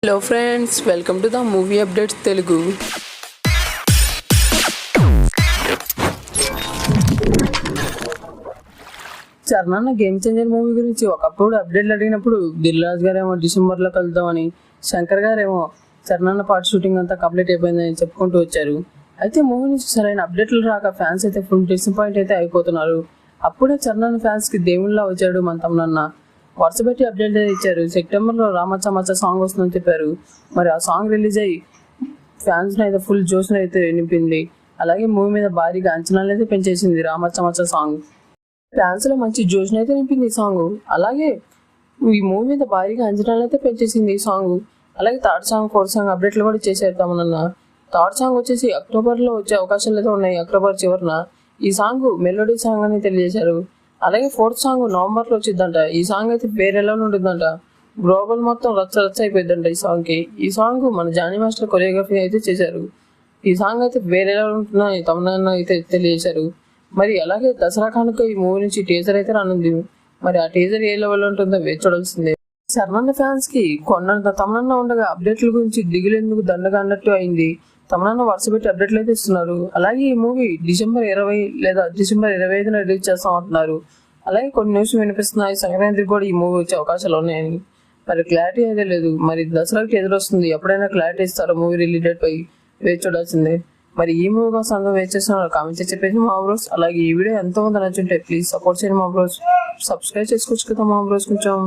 Hello friends, welcome to the movie updates Telugu. Charan game changer movie గురించి ఒకప్పుడు అప్డేట్లు అడిగినప్పుడు దిల్ రాజు గారేమో డిసెంబర్లో కలుద్దామని, శంకర్ గారేమో చరణ్ పార్ట్ షూటింగ్ అంతా కంప్లీట్ అయిపోయిందని చెప్పుకుంటూ వచ్చారు. అయితే మూవీ నుంచి సరైన అప్డేట్లు రాక ఫ్యాన్స్ అయితే ఫుల్ డిసప్పాయింట్ అయితే అయిపోతున్నారు. అప్పుడే చరణ్ ఫ్యాన్స్కి దేవుళ్ళ వచ్చాడు మన తమనన్న. వరుసపెట్టి అప్డేట్ ఇచ్చారు. సెప్టెంబర్లో రామచ్చ మచ్చ సాంగ్ వస్తుందని చెప్పారు. మరి ఆ సాంగ్ రిలీజ్ అయ్యి ఫ్యాన్స్ని అయితే ఫుల్ జోష్ను అయితే నింపింది. అలాగే మూవీ మీద భారీగా అంచనాలు అయితే పెంచేసింది రామచ్చ మచ్చ సాంగ్. ఫ్యాన్స్లో మంచి జోష్ను అయితే నింపింది ఈ సాంగ్. అలాగే ఈ మూవీ మీద భారీగా అంచనాలు అయితే పెంచేసింది ఈ సాంగ్. అలాగే థర్డ్ సాంగ్, ఫోర్త్ సాంగ్ అప్డేట్లు కూడా చేసేద్దాం తమనన్న. థర్డ్ సాంగ్ వచ్చేసి అక్టోబర్లో వచ్చే అవకాశాలు అయితే ఉన్నాయి. అక్టోబర్ చివరిన ఈ సాంగ్ మెలోడీ సాంగ్ అని తెలియజేశారు. అలాగే ఫోర్త్ సాంగ్ నవంబర్లో వచ్చిందంట. ఈ సాంగ్ అయితే వేరే లెవెల్ ఉంటుందంట. గ్లోబల్ మొత్తం రచ్చ రచ్చ అయిపోయిందంట ఈ సాంగ్కి. ఈ సాంగ్ మన జానీ మాస్టర్ కొరియోగ్రఫీ అయితే చేశారు. ఈ సాంగ్ అయితే వేరే లెవెల్ ఉంటుందని తమన్నా అయితే తెలియజేశారు. మరి అలాగే దసరా కానుక ఈ మూవీ నుంచి టీజర్ అయితే రానుంది. మరి ఆ టీజర్ ఏ లెవెల్ ఉంటుందో వేచి చూడాల్సిందే. చరణ్ ఫ్యాన్స్ కి కొన్నంత తమన్నా ఉండగా అప్డేట్ల గురించి దిగులేందుకు దండగా అన్నట్టు అయింది. తమన్నా వరుసపెట్టి అప్డేట్లు అయితే ఇస్తున్నారు. అలాగే ఈ మూవీ డిసెంబర్ 20 లేదా డిసెంబర్ 25న రిలీజ్ చేస్తాం అంటున్నారు. అలాగే కొన్ని న్యూస్ వినిపిస్తున్నాయి, సంక్రాంతికి కూడా ఈ మూవీ వచ్చే అవకాశాలు ఉన్నాయని. మరి క్లారిటీ అయితే లేదు. మరి దసరాకి ఎదురొస్తుంది, ఎప్పుడైనా క్లారిటీ ఇస్తారో మూవీ రిలీజ్ డేట్ పై వేచి చూడాల్సిందే. మరి ఈ మూవీ కోసం అందరూ వేచి చేస్తున్నారు. కామెంట్ చేసి చెప్పేసి మా బ్రోస్. అలాగే ఈ వీడియో ఎంతో మంది నచ్చుంటే ప్లీజ్ సపోర్ట్ చేయండి మా బ్రోస్. సబ్స్క్రైబ్ చేసుకోవచ్చు కదా మా బ్రోస్ కొంచెం.